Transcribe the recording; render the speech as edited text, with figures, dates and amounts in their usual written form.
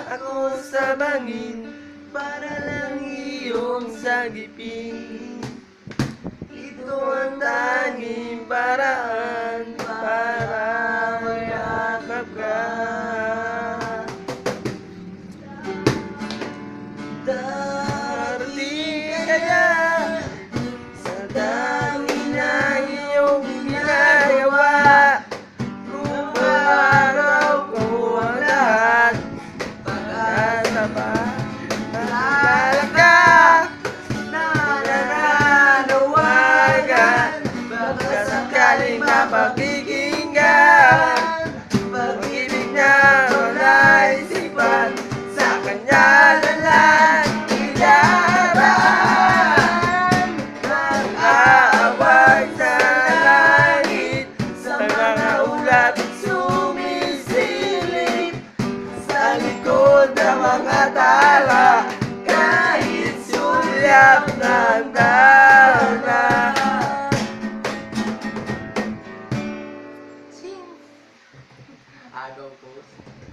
ako sa bangin para lang iyong sagipin. Ito ang tanging paraan para mayakap ka. Darating kaya sa dami na iyong ginagawa, kung araw ko ang lahat, pag-asa pa, naalala ka na nananawagan, baka sakaling mapakikinggan, pag-ibig na wala isipan, sa kanya na lang idaraan. Nag-aaway sa langit, sa mga ulap sumisilip, sa likod ng mga tala